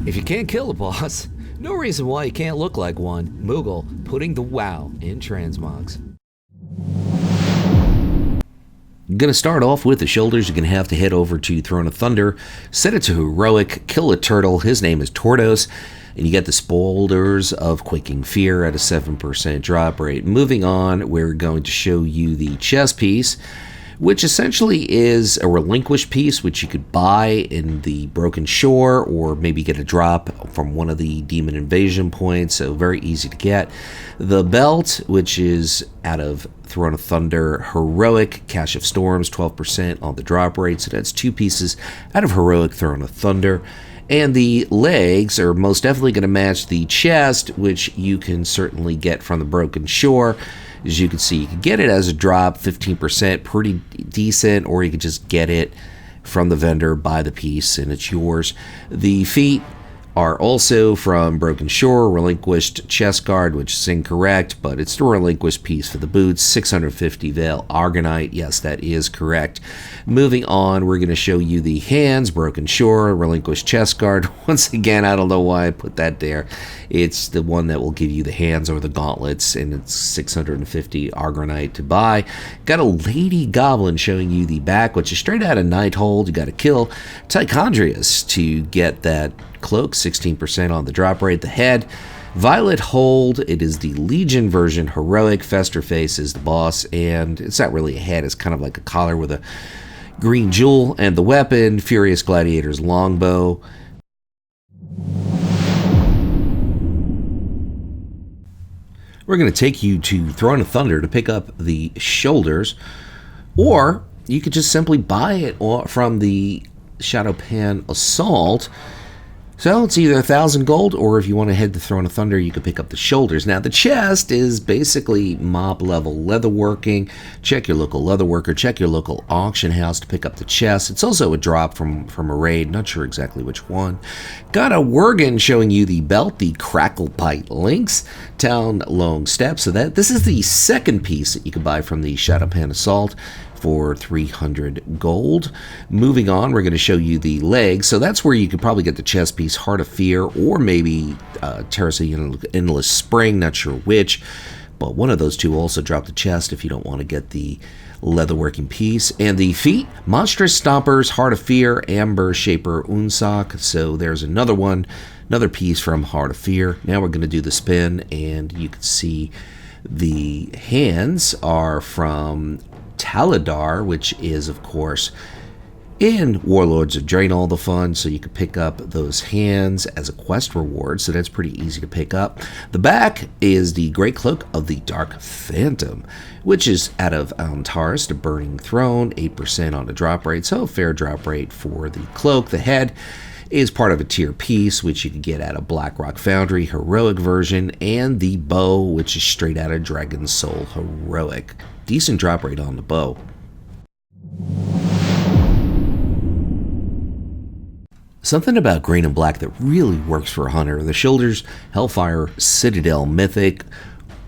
If you can't kill a boss, no reason why you can't look like one. Moogle putting the WoW in transmogs. I'm going to start off with the shoulders. You're going to have to head over to Throne of Thunder, set it to Heroic, kill a turtle. His name is Tordos, and you get the Spolders of Quaking Fear at a 7% drop rate. Moving on, we're going to show you the chess piece, which essentially is a relinquished piece which you could buy in the Broken Shore or maybe get a drop from one of the Demon Invasion points, so very easy to get. The belt, which is out of Throne of Thunder Heroic, Cache of Storms, 12% on the drop rate, so that's 2 pieces out of Heroic Throne of Thunder. And the legs are most definitely going to match the chest, which you can certainly get from the Broken Shore. As you can see, you can get it as a drop, 15%, pretty decent, or you can just get it from the vendor, buy the piece, and it's yours. The feet are also from Broken Shore, relinquished chest guard, which is incorrect, but it's the relinquished piece for the boots, 650 Veil Argonite. Yes, that is correct. Moving on, we're going to show you the hands, Broken Shore, relinquished chest guard. Once again, I don't know why I put that there. It's the one that will give you the hands or the gauntlets, and it's 650 Argonite to buy. Got a Lady Goblin showing you the back, which is straight out of Nighthold. You got to kill Tychondrius to get that cloak, 16% on the drop rate. The head, Violet Hold, it is the Legion version, Heroic. Festerface is the boss, and it's not really a head, it's kind of like a collar with a green jewel. And the weapon, Furious Gladiator's longbow. We're going to take you to Throne of Thunder to pick up the shoulders, or you could just simply buy it from the Shadowpan Assault. So it's either 1,000 gold, or if you want to head to Throne of Thunder, you can pick up the shoulders. Now, the chest is basically mob-level leatherworking. Check your local leatherworker, check your local auction house to pick up the chest. It's also a drop from a raid, not sure exactly which one. Got a Worgen showing you the belt, the Cracklepite Links, Town Long Step. So this is the second piece that you can buy from the Shadowpan Assault for 300 gold. Moving on, we're going to show you the legs. So that's where you could probably get the chest piece, Heart of Fear, or maybe Terrace of Endless Spring, not sure which, but one of those two also drop the chest if you don't want to get the leatherworking piece. And the feet, Monstrous Stompers, Heart of Fear, Amber Shaper Unsock. So there's another one, another piece from Heart of Fear. Now we're going to do the spin, and you can see the hands are from Taladar, which is, of course, in Warlords of Draenor, the fun, so you can pick up those hands as a quest reward, so that's pretty easy to pick up. The back is the Great Cloak of the Dark Phantom, which is out of Antares, the Burning Throne, 8% on the drop rate, so a fair drop rate for the cloak. The head is part of a tier piece, which you can get out of Blackrock Foundry, Heroic version, and the bow, which is straight out of Dragon Soul Heroic. Decent drop rate on the bow. Something about green and black that really works for a hunter. The shoulders, Hellfire Citadel Mythic.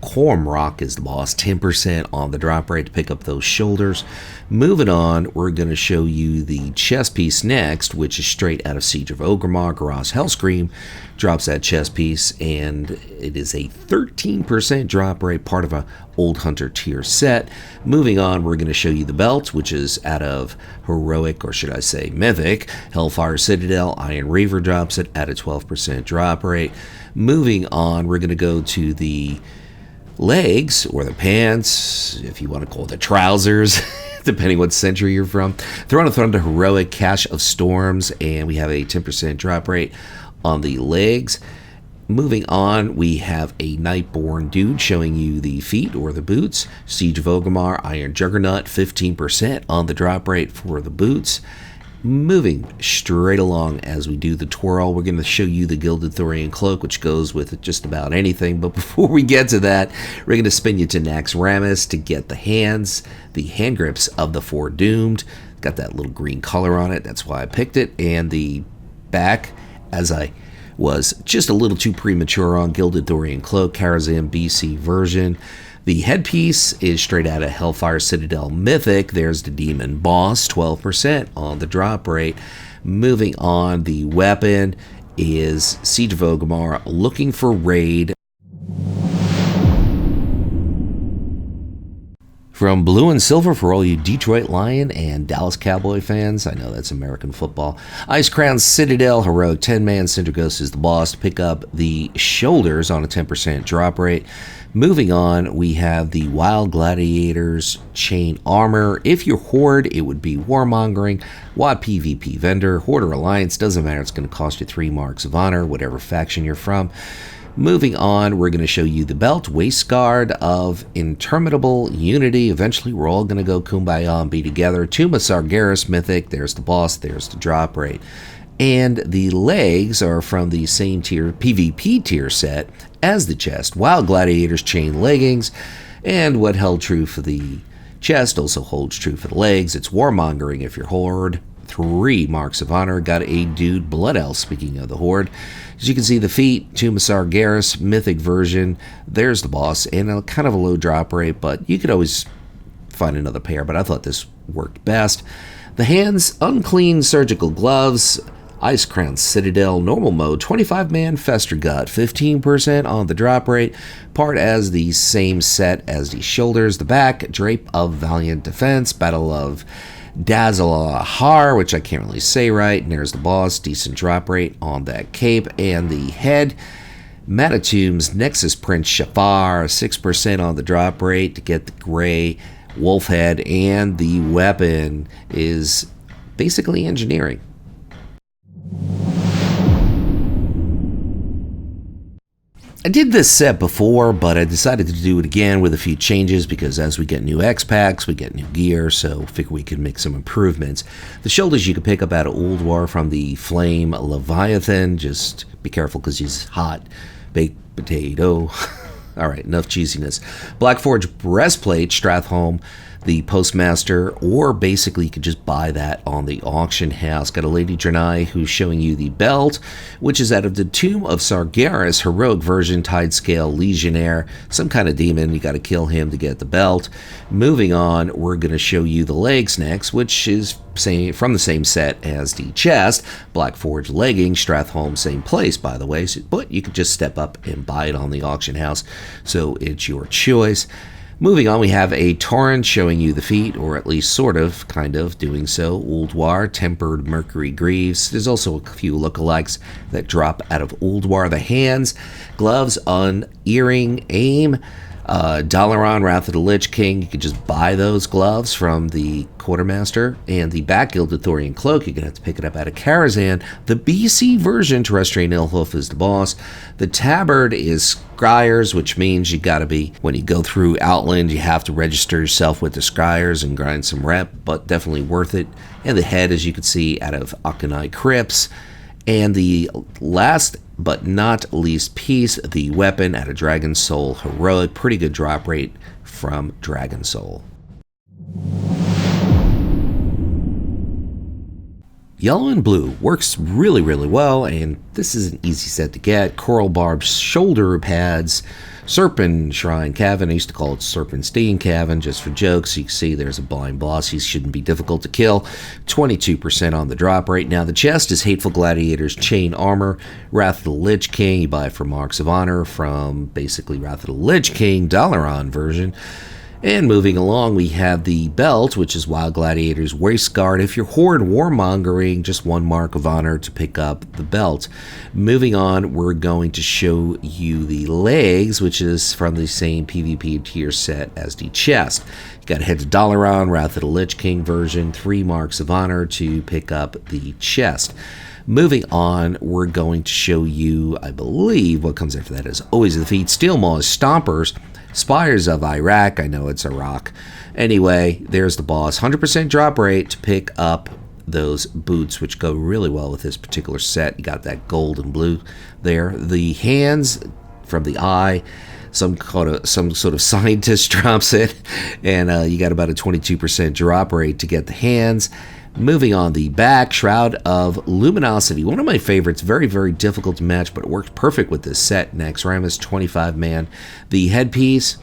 Cormrock is the boss, 10% on the drop rate to pick up those shoulders. Moving on, we're going to show you the chest piece next, which is straight out of Siege of Orgrimmar. Garrosh Hellscream drops that chest piece, and it is a 13% drop rate, part of a Old Hunter tier set. Moving on, we're going to show you the belt, which is out of Heroic, or should I say Mythic. Hellfire Citadel, Iron Reaver drops it at a 12% drop rate. Moving on, we're going to go to the legs, or the pants, if you want to call it the trousers, depending what century you're from. Throne of Thunder Heroic, Cache of Storms, and we have a 10% drop rate on the legs. Moving on, we have a Nightborn dude showing you the feet or the boots. Siege of Orgrimmar, Iron Juggernaut, 15% on the drop rate for the boots. Moving straight along as we do the twirl, we're going to show you the Gilded Thorian cloak, which goes with just about anything. But before we get to that, we're going to spin you to Naxxramas to get the hands, the hand grips of the Foredoomed. Got that little green color on it, that's why I picked it. And the back, as I was just a little too premature on, Gilded Thorian cloak, Karazhan BC version. The headpiece is straight out of Hellfire Citadel Mythic. There's the Demon Boss, 12% on the drop rate. Moving on, the weapon is Siege of Orgrimmar, looking for raid. From blue and silver for all you Detroit Lion and Dallas Cowboy fans. I know that's American football. Icecrown Citadel, heroic 10-man. Sinterghost is the boss to pick up the shoulders on a 10% drop rate. Moving on, we have the Wild Gladiators Chain Armor. If you're Horde, it would be Warmongering. WoD PvP Vendor, Horde or Alliance, doesn't matter. It's going to cost you 3 marks of honor, whatever faction you're from. Moving on, we're going to show you the belt, Waistguard of Interminable Unity. Eventually, we're all going to go kumbaya and be together. Tomb of Sargeras Mythic, there's the boss, there's the drop rate. And the legs are from the same tier, PvP tier set as the chest. Wild Gladiators Chain Leggings, and what held true for the chest also holds true for the legs. It's Warmongering if you're Horde. 3 marks of honor. Got a dude Blood Elf, speaking of the Horde. As you can see, the feet, Tomb of Sargeras, mythic version. There's the boss, and a kind of a low drop rate, but you could always find another pair, but I thought this worked best. The hands, unclean surgical gloves, Icecrown Citadel, normal mode, 25-man Fester Gut, 15% on the drop rate, part as the same set as the shoulders. The back, Drape of Valiant Defense, Battle of Dazzle-Har, which I can't really say right, and there's the boss, decent drop rate on that cape, and the head, Matatomb's Nexus Prince Shafar, 6% on the drop rate to get the gray wolf head, and the weapon is basically engineering. I did this set before, but I decided to do it again with a few changes because as we get new xpacs, we get new gear, so I figure we could make some improvements. The shoulders you can pick up out of Ulduar from the Flame Leviathan. Just be careful because he's hot. Baked potato. All right, enough cheesiness. Blackforge breastplate, Stratholme, the Postmaster, or basically you could just buy that on the auction house. Got a Lady Draenei who's showing you the belt, which is out of the Tomb of Sargeras, heroic version, Tidescale Legionnaire, some kind of demon. You got to kill him to get the belt. Moving on, we're going to show you the legs next, which is from the same set as the chest. Blackforge leggings, Stratholme, same place, by the way, but you could just step up and buy it on the auction house, so it's your choice. Moving on, we have a Torrent showing you the feet, or at least sort of, kind of, doing so. Ulduar Tempered Mercury Greaves. There's also a few lookalikes that drop out of Ulduar. The hands, gloves, unearring, aim, Dalaran, Wrath of the Lich King. You can just buy those gloves from the Quartermaster. And the back Gilded Thorian cloak, you're going to have to pick it up out of Karazhan. The BC version, Terrestrian Ilhoof, is the boss. The tabard is Scryers, which means you got to be, when you go through Outland, you have to register yourself with the Scryers and grind some rep, but definitely worth it. And the head, as you can see, out of Akanai Crypts. And the last but not least piece, the weapon out of Dragon Soul Heroic. Pretty good drop rate from Dragon Soul. Yellow and blue works really, really well, and this is an easy set to get. Coral Barb shoulder pads, Serpentshrine Cavern. I used to call it Serpenstein Cavern just for jokes. You can see there's a blind boss. He shouldn't be difficult to kill. 22% on the drop rate. Now the chest is Hateful Gladiators Chain Armor, Wrath of the Lich King. You buy it for Marks of Honor from basically Wrath of the Lich King, Dalaran version. And moving along, we have the belt, which is Wild Gladiator's Waistguard. If you're Horde Warmongering, just 1 mark of honor to pick up the belt. Moving on, we're going to show you the legs, which is from the same PvP tier set as the chest. You got to head to Dalaran, Wrath of the Lich King version, 3 marks of honor to pick up the chest. Moving on, we're going to show you, I believe, what comes after that is always the feet. Steel Maws Stompers, Spires of Iraq. I know it's Iraq. Anyway, there's the boss. 100% drop rate to pick up those boots, which go really well with this particular set. You got that gold and blue there. The hands from the eye, some sort of scientist drops it, and you got about a 22% drop rate to get the hands. Moving on, the back, Shroud of Luminosity. One of my favorites, very, very difficult to match, but it works perfect with this set. Naxxramas, 25-man. The headpiece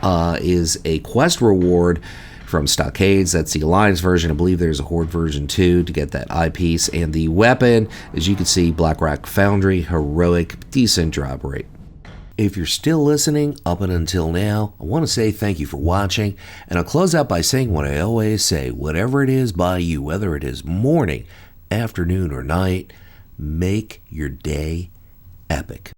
is a quest reward from Stockades. That's the Alliance version. I believe there's a Horde version too to get that eyepiece. And the weapon, as you can see, Blackrock Foundry, heroic, decent drop rate. If you're still listening up and until now, I want to say thank you for watching, and I'll close out by saying what I always say: whatever it is by you, whether it is morning, afternoon, or night, make your day epic.